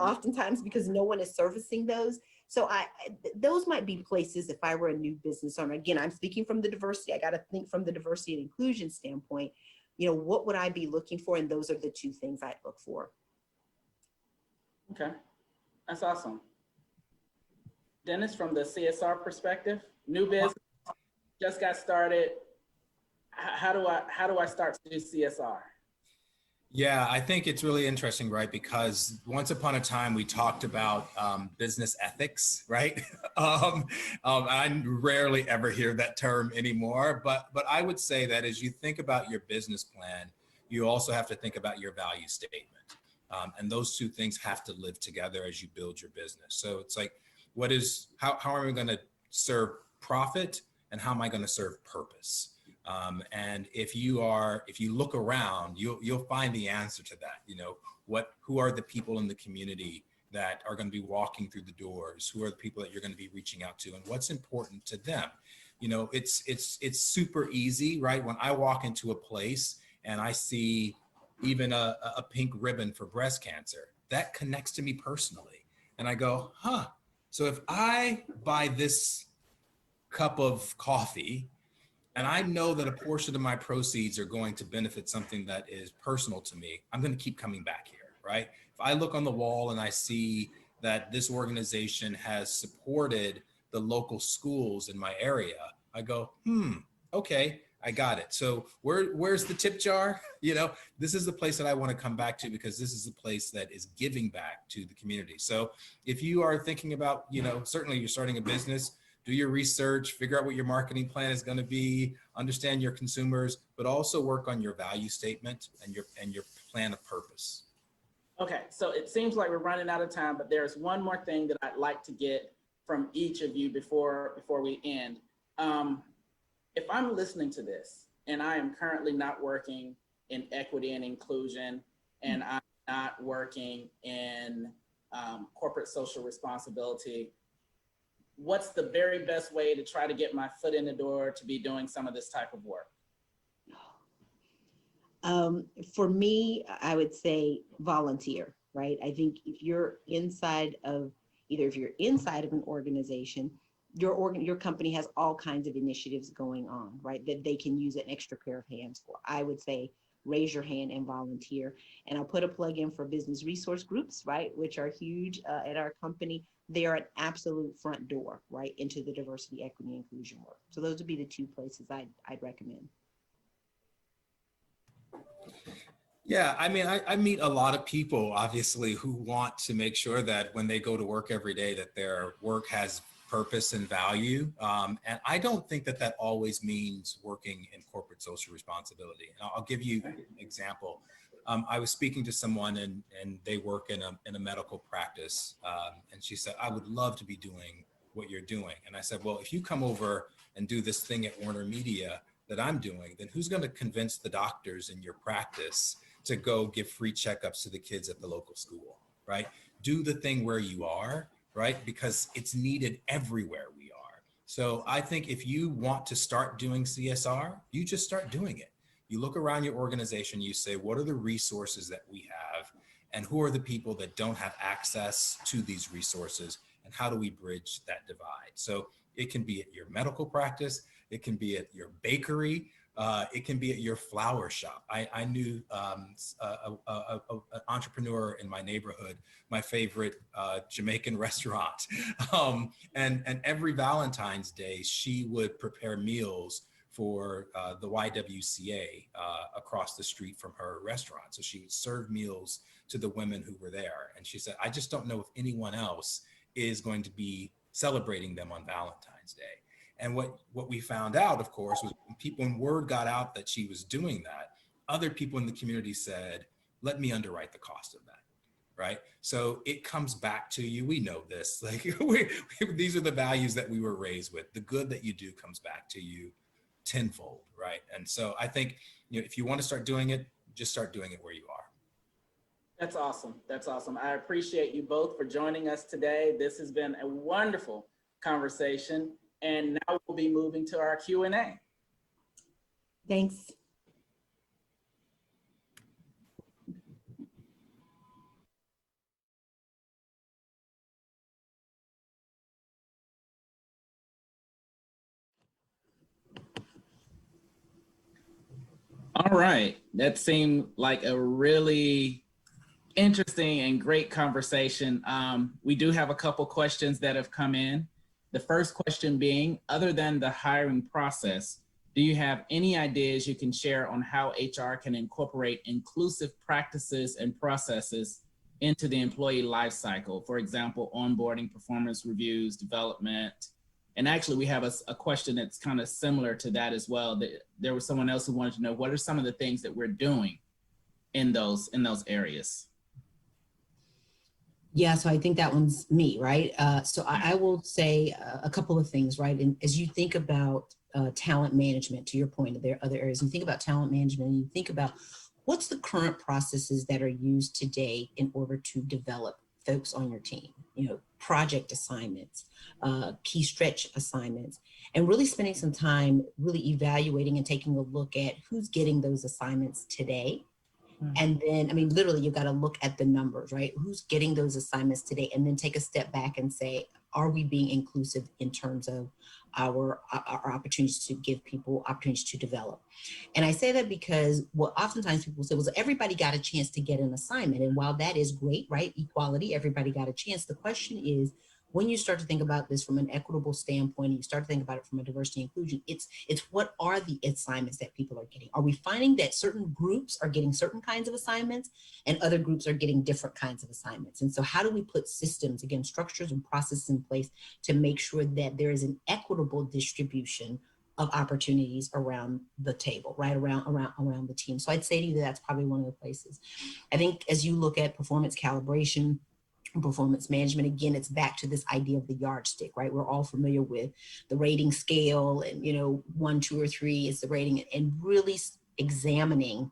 oftentimes because no one is servicing those. So those might be places if I were a new business owner. Again, I'm speaking from the diversity. I got to think from the diversity and inclusion standpoint. What would I be looking for? And those are the two things I'd look for. Okay, that's awesome. Dennis, from the CSR perspective, new business, just got started. How do I start to do CSR? Yeah, I think it's really interesting, right? Because once upon a time we talked about business ethics, right? I rarely ever hear that term anymore, but I would say that as you think about your business plan, you also have to think about your value statement. And those two things have to live together as you build your business. So it's like, how are we going to serve profit and how am I going to serve purpose? And if you look around, you'll find the answer to that. Who are the people in the community that are going to be walking through the doors? Who are the people that you're going to be reaching out to, and what's important to them? It's super easy, right? When I walk into a place and I see even a pink ribbon for breast cancer, that connects to me personally. And I go, so if I buy this cup of coffee, and I know that a portion of my proceeds are going to benefit something that is personal to me, I'm going to keep coming back here, right? If I look on the wall and I see that this organization has supported the local schools in my area, I go, okay, I got it. So where's the tip jar? This is the place that I want to come back to because this is the place that is giving back to the community. So if you are thinking about, certainly you're starting a business, do your research, figure out what your marketing plan is going to be, understand your consumers, but also work on your value statement and your plan of purpose. Okay, so it seems like we're running out of time, but there's one more thing that I'd like to get from each of you before we end. If I'm listening to this and I am currently not working in equity and inclusion, and I'm not working in corporate social responsibility, what's the very best way to try to get my foot in the door to be doing some of this type of work? For me, I would say volunteer, right? I think if you're inside of an organization, your company has all kinds of initiatives going on, right? That they can use an extra pair of hands for. I would say raise your hand and volunteer. And I'll put a plug in for business resource groups, right? Which are huge at our company. They are an absolute front door, right, into the diversity, equity, and inclusion work. So those would be the two places I'd recommend. Yeah, I mean, I meet a lot of people, obviously, who want to make sure that when they go to work every day, that their work has purpose and value. And I don't think that always means working in corporate social responsibility. And I'll give you an example. I was speaking to someone and they work in a medical practice. And she said, I would love to be doing what you're doing. And I said, well, if you come over and do this thing at WarnerMedia that I'm doing, then who's going to convince the doctors in your practice to go give free checkups to the kids at the local school, right? Do the thing where you are, right? Because it's needed everywhere we are. So I think if you want to start doing CSR, you just start doing it. You look around your organization, you say, what are the resources that we have? And who are the people that don't have access to these resources? And how do we bridge that divide? So it can be at your medical practice, it can be at your bakery, it can be at your flower shop. I knew an entrepreneur in my neighborhood, my favorite Jamaican restaurant. And every Valentine's Day, she would prepare meals for the YWCA across the street from her restaurant. So she would serve meals to the women who were there. And she said, I just don't know if anyone else is going to be celebrating them on Valentine's Day. And what we found out, of course, was when word got out that she was doing that, other people in the community said, let me underwrite the cost of that. Right. So it comes back to you. We know this, like these are the values that we were raised with. The good that you do comes back to you tenfold. Right. And so I think, if you want to start doing it, just start doing it where you are. That's awesome. That's awesome. I appreciate you both for joining us today. This has been a wonderful conversation. And now we'll be moving to our Q&A. Thanks. All right. That seemed like a really interesting and great conversation. We do have a couple questions that have come in. The first question being, other than the hiring process, do you have any ideas you can share on how HR can incorporate inclusive practices and processes into the employee life cycle? For example, onboarding, performance reviews, development. And actually, we have a question that's kind of similar to that as well. There was someone else who wanted to know, what are some of the things that we're doing in those areas? Yeah, so I think that one's me, right? So I will say a couple of things, right? And as you think about talent management, to your point, there are other areas, you think about talent management, and you think about what's the current processes that are used today in order to develop folks on your team, project assignments, key stretch assignments, and really spending some time really evaluating and taking a look at who's getting those assignments today. And then, literally, you've got to look at the numbers, right? Who's getting those assignments today? And then take a step back and say, are we being inclusive in terms of our opportunities to give people opportunities to develop? And I say that because what oftentimes people say was everybody got a chance to get an assignment. And while that is great, right? Equality, everybody got a chance. The question is, when you start to think about this from an equitable standpoint, and you start to think about it from a diversity inclusion, it's what are the assignments that people are getting? Are we finding that certain groups are getting certain kinds of assignments and other groups are getting different kinds of assignments? And so how do we put systems, again, structures and processes in place to make sure that there is an equitable distribution of opportunities around the table, right? Around the team. So I'd say to you that's probably one of the places. I think as you look at performance calibration, performance management, again, it's back to this idea of the yardstick, right? We're all familiar with the rating scale and, 1, 2, or 3 is the rating, and really examining,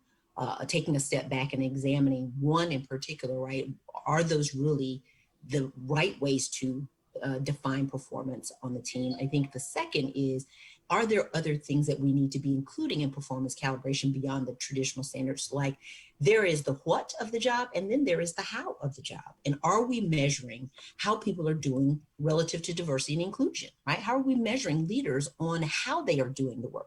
taking a step back and examining one in particular, right? Are those really the right ways to define performance on the team? I think the second is, are there other things that we need to be including in performance calibration beyond the traditional standards? Like there is the what of the job, and then there is the how of the job. And are we measuring how people are doing relative to diversity and inclusion, right? How are we measuring leaders on how they are doing the work?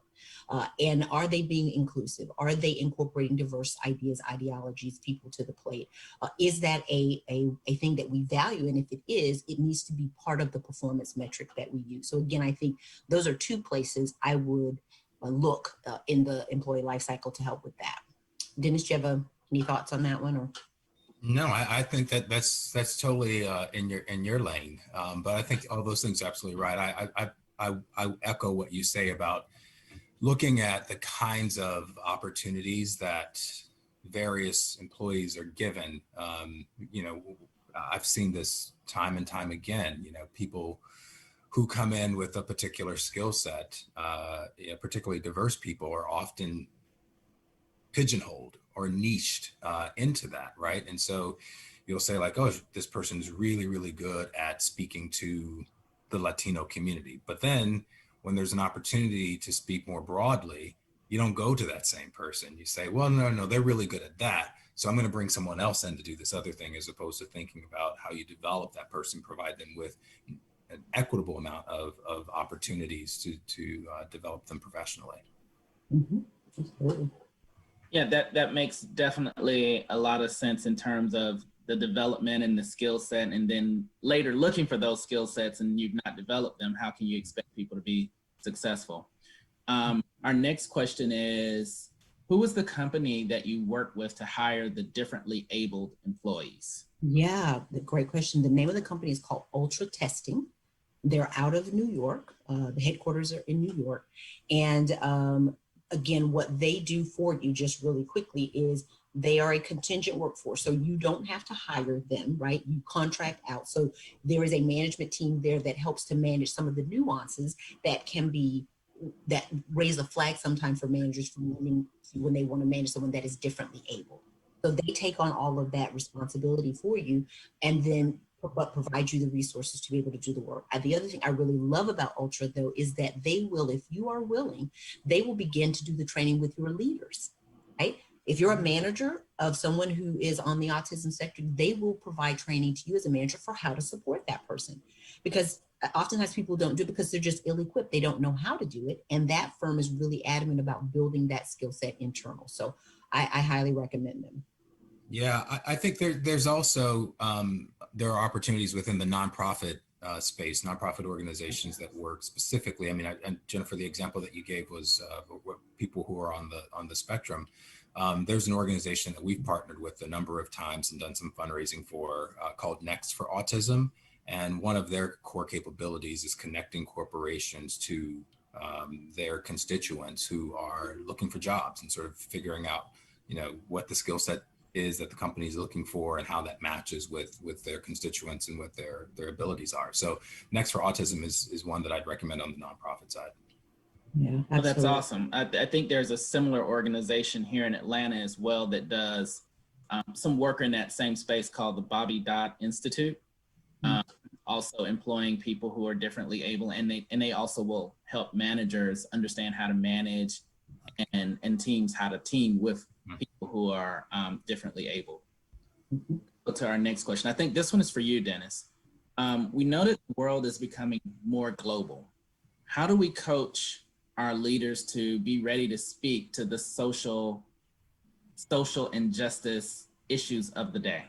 And are they being inclusive? Are they incorporating diverse ideas, ideologies, people to the plate? Is that a thing that we value? And if it is, it needs to be part of the performance metric that we use. So again, I think those are two places I would look in the employee life cycle to help with that. Dennis, do you have any thoughts on that one? Or? No, I think that's totally in your lane. But I think all those things are absolutely right. I echo what you say about looking at the kinds of opportunities that various employees are given. I've seen this time and time again. People who come in with a particular skill set, particularly diverse people, are often pigeonholed or niched into that, right? And so you'll say like, oh, this person's really, really good at speaking to the Latino community. But then when there's an opportunity to speak more broadly, you don't go to that same person. You say, well, no, they're really good at that, so I'm going to bring someone else in to do this other thing, as opposed to thinking about how you develop that person, provide them with an equitable amount of opportunities to develop them professionally. Mm-hmm. Absolutely. Yeah, that makes definitely a lot of sense in terms of the development and the skill set, and then later looking for those skill sets and you've not developed them, how can you expect people to be successful? Our next question is, who was the company that you worked with to hire the differently abled employees? Yeah, great question. The name of the company is called Ultra Testing. They're out of New York. The headquarters are in New York. And again, what they do for you, just really quickly, is they are a contingent workforce. So you don't have to hire them, right? You contract out. So there is a management team there that helps to manage some of the nuances that raise a flag sometimes for managers when they want to manage someone that is differently able. So they take on all of that responsibility for you, and then provide you the resources to be able to do the work. The other thing I really love about Ultra, though, is that they will, if you are willing, they will begin to do the training with your leaders, right? If you're a manager of someone who is on the autism spectrum, they will provide training to you as a manager for how to support that person. Because oftentimes people don't do it because they're just ill-equipped. They don't know how to do it. And that firm is really adamant about building that skill set internal. So I highly recommend them. Yeah, I think there's also, there are opportunities within the nonprofit space, nonprofit organizations that work specifically. I mean, and Jennifer, the example that you gave was people who are on the spectrum. There's an organization that we've partnered with a number of times and done some fundraising for called Next for Autism. And one of their core capabilities is connecting corporations to their constituents who are looking for jobs and sort of figuring out, what the skill set is that the company is looking for and how that matches with their constituents and what their abilities are. So Next for Autism is one that I'd recommend on the nonprofit side. Yeah, absolutely. Well, that's awesome. I think there's a similar organization here in Atlanta as well that does some work in that same space called the Bobby Dodd Institute. Also employing people who are differently able, and they also will help managers understand how to manage and teams how to team with people who are differently able. Go to our next question. I think this one is for you, Dennis. We know that the world is becoming more global. How do we coach our leaders to be ready to speak to the social injustice issues of the day?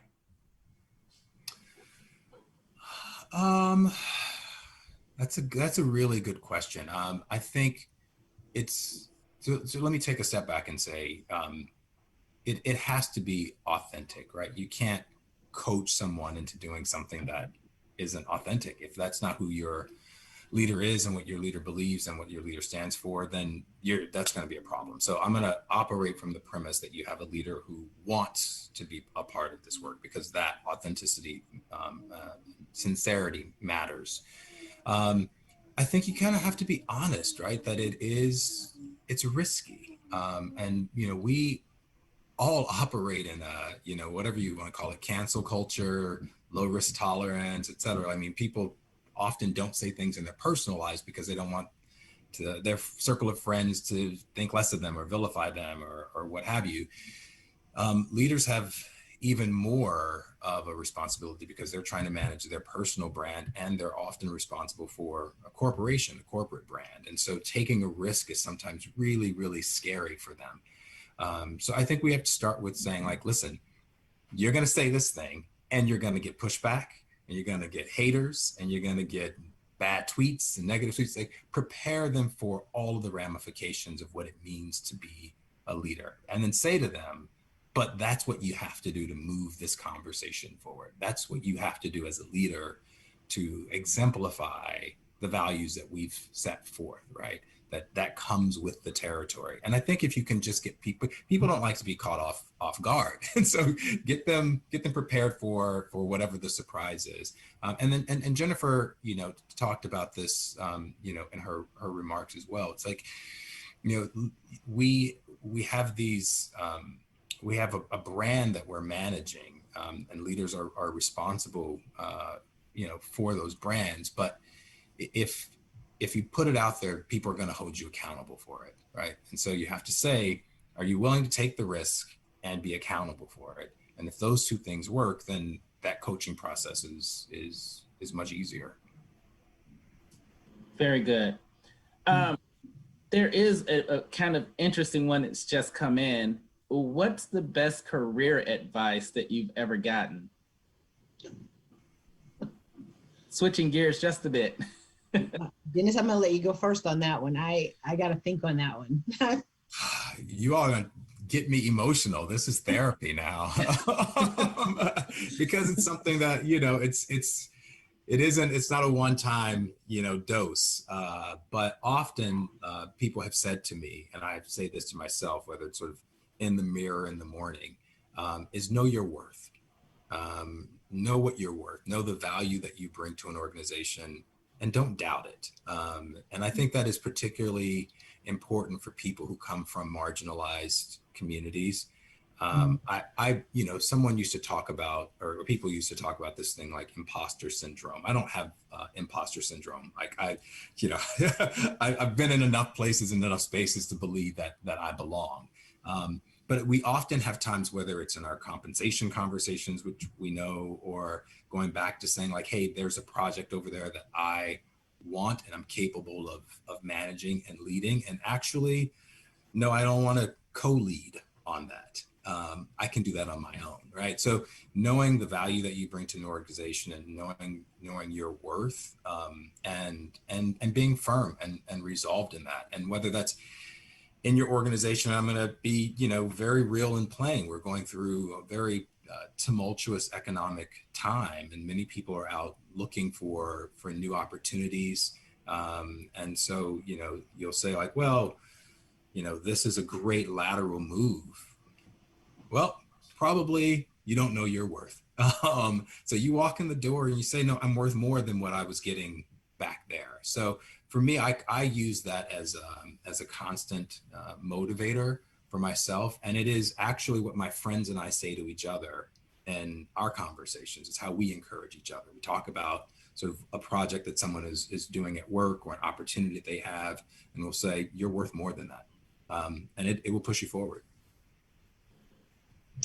That's a really good question. I think so let me take a step back and say, it has to be authentic, right? You can't coach someone into doing something that isn't authentic. If that's not who your leader is and what your leader believes and what your leader stands for, then that's going to be a problem. So I'm going to operate from the premise that you have a leader who wants to be a part of this work, because that authenticity, sincerity matters. I think you kind of have to be honest, right? That it's risky. And, we all operate in whatever you want to call it, cancel culture, low risk tolerance, et cetera. I mean, people often don't say things in their personal lives because they don't want their circle of friends to think less of them or vilify them or what have you. Leaders have even more of a responsibility because they're trying to manage their personal brand, and they're often responsible for a corporation, a corporate brand. And so taking a risk is sometimes really, really scary for them. So I think we have to start with saying, like, listen, you're going to say this thing and you're going to get pushback and you're going to get haters and you're going to get bad tweets and negative tweets. Like, prepare them for all of the ramifications of what it means to be a leader, and then say to them, but that's what you have to do to move this conversation forward. That's what you have to do as a leader to exemplify the values that we've set forth, right? That comes with the territory. And I think if you can just get people don't like to be caught off guard. And so get them prepared for whatever the surprise is. And Jennifer, talked about this, in her remarks as well. It's like, we have these, we have a brand that we're managing, and leaders are responsible, for those brands. But if you put it out there, people are going to hold you accountable for it, right? And so you have to say, are you willing to take the risk and be accountable for it? And if those two things work, then that coaching process is much easier. Very good. There is a kind of interesting one that's just come in. What's the best career advice that you've ever gotten? Switching gears just a bit. Dennis, I'm gonna let you go first on that one. I gotta think on that one. You all are gonna get me emotional. This is therapy now. Because it's something that, it's not a one-time, dose. But often people have said to me, and I say this to myself, whether it's sort of in the mirror in the morning, is know your worth. Know what you're worth, know the value that you bring to an organization, and don't doubt it. And I think that is particularly important for people who come from marginalized communities. Someone used to talk about, or people used to talk about this thing like imposter syndrome. I don't have imposter syndrome. I've been in enough places and enough spaces to believe that I belong. But we often have times, whether it's in our compensation conversations, which we know, or going back to saying like, hey, there's a project over there that I want and I'm capable of managing and leading. And actually, no, I don't want to co-lead on that. I can do that on my own, right? So knowing the value that you bring to an organization and knowing your worth, and being firm and resolved in that. And whether that's in your organization, I'm going to be, very real in playing. We're going through a very tumultuous economic time, and many people are out looking for new opportunities. And so, you'll say like, well, this is a great lateral move. Well, probably you don't know your worth. So you walk in the door and you say, no, I'm worth more than what I was getting back there. So for me, I use that as a constant motivator for myself. And it is actually what my friends and I say to each other in our conversations. It's how we encourage each other. We talk about sort of a project that someone is doing at work or an opportunity that they have, and we'll say, you're worth more than that. And it will push you forward.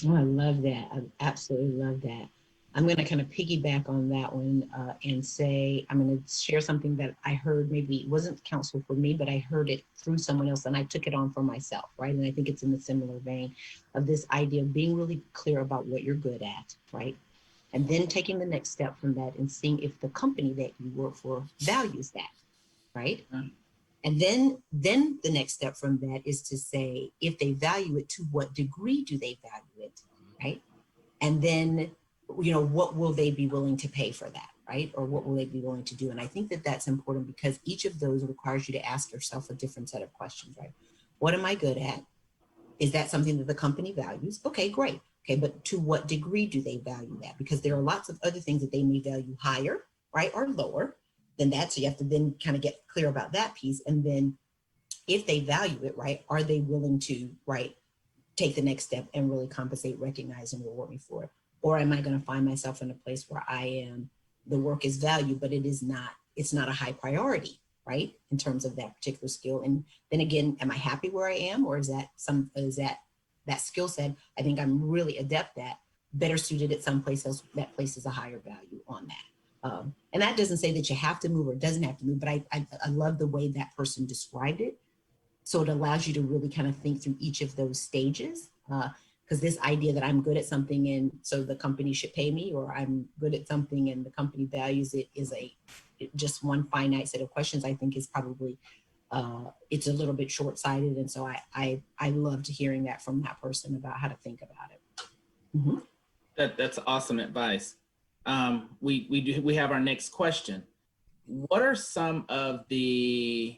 Oh, I love that. I absolutely love that. I'm going to kind of piggyback on that one and say, I'm going to share something that I heard, maybe it wasn't counsel for me, but I heard it through someone else and I took it on for myself, right? And I think it's in a similar vein of this idea of being really clear about what you're good at, right? And then taking the next step from that and seeing if the company that you work for values that, right? Mm-hmm. And then the next step from that is to say, if they value it, to what degree do they value it, right? And then, what will they be willing to pay for that, right? Or what will they be willing to do? And I think that that's important because each of those requires you to ask yourself a different set of questions, right? What am I good at? Is that something that the company values? Okay, great. Okay, but to what degree do they value that? Because there are lots of other things that they may value higher, right, or lower than that. So you have to then kind of get clear about that piece. And then if they value it, right, are they willing to, right, take the next step and really compensate, recognize, and reward me for it? Or am I going to find myself in a place where the work is valued, but it's not a high priority, right, in terms of that particular skill? And then again, am I happy where I am, or is that skill set I think I'm really adept at, better suited at some place else that places a higher value on that? And that doesn't say that you have to move or doesn't have to move, but I love the way that person described it. So it allows you to really kind of think through each of those stages. Because this idea that I'm good at something and so the company should pay me, or I'm good at something and the company values it, is just one finite set of questions. I think is probably, it's a little bit short-sighted. And so I loved hearing that from that person about how to think about it. Mm-hmm. That's awesome advice. We have our next question. What are some of the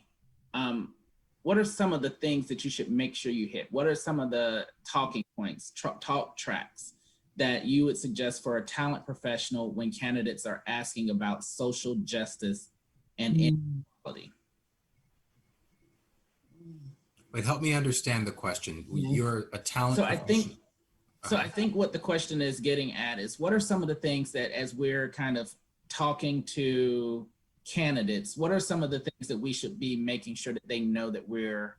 things that you should make sure you hit? What are some of the talking points, talk tracks that you would suggest for a talent professional when candidates are asking about social justice and inequality? Wait, help me understand the question. You're a talent professional. So I think what the question is getting at is, what are some of the things that, as we're kind of talking to candidates, what are some of the things that we should be making sure that they know that we're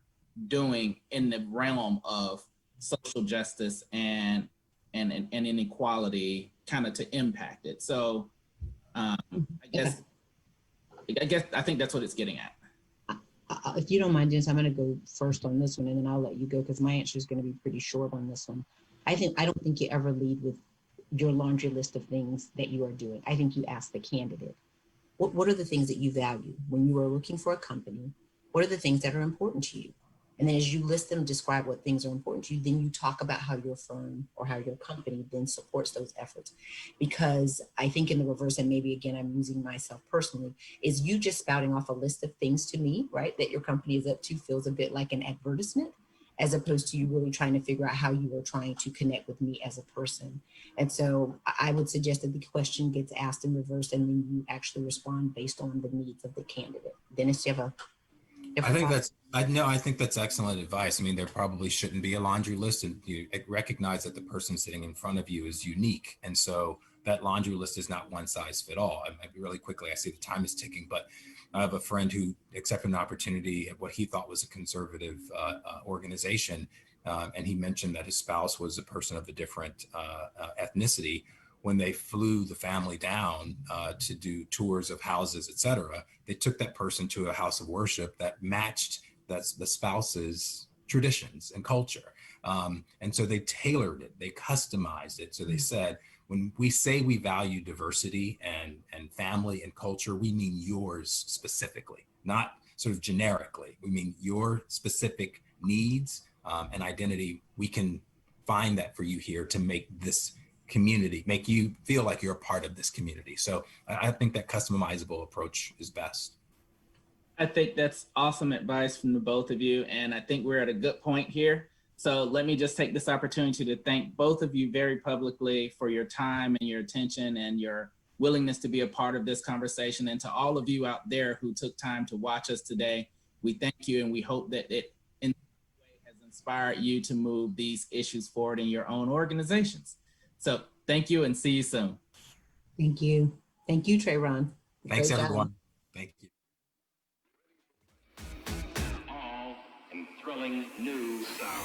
doing in the realm of social justice and inequality, kind of to impact it? So I think that's what it's getting at. If you don't mind, Dennis, I'm going to go first on this one, and then I'll let you go because my answer is going to be pretty short on this one. I don't think you ever lead with your laundry list of things that you are doing. I think you ask the candidate, what are the things that you value when you are looking for a company? What are the things that are important to you? And then as you list them, describe what things are important to you, then you talk about how your firm or how your company then supports those efforts. Because I think in the reverse, and maybe again, I'm using myself personally, is you just spouting off a list of things to me, right, that your company is up to feels a bit like an advertisement, as opposed to you really trying to figure out how you are trying to connect with me as a person. And so I would suggest that the question gets asked in reverse, and then you actually respond based on the needs of the candidate. Dennis, do you have a I think that's excellent advice. I mean, there probably shouldn't be a laundry list, and you recognize that the person sitting in front of you is unique. And so that laundry list is not one size fit all. I might be really quickly, I see the time is ticking, but I have a friend who accepted an opportunity at what he thought was a conservative organization. And he mentioned that his spouse was a person of a different ethnicity. When they flew the family down to do tours of houses, et cetera, they took that person to a house of worship that matched the spouse's traditions and culture. And so they tailored it, they customized it. So they said, when we say we value diversity and family and culture, we mean yours specifically, not sort of generically. We mean your specific needs and identity. We can find that for you here to make this community, make you feel like you're a part of this community. So I think that customizable approach is best. I think that's awesome advice from the both of you. And I think we're at a good point here. So let me just take this opportunity to thank both of you very publicly for your time and your attention and your willingness to be a part of this conversation. And to all of you out there who took time to watch us today, we thank you, and we hope that it in some way has inspired you to move these issues forward in your own organizations. So thank you, and see you soon. Thank you. Thank you, Trayron. Thanks, everyone. Thank you. All in thrilling new sound.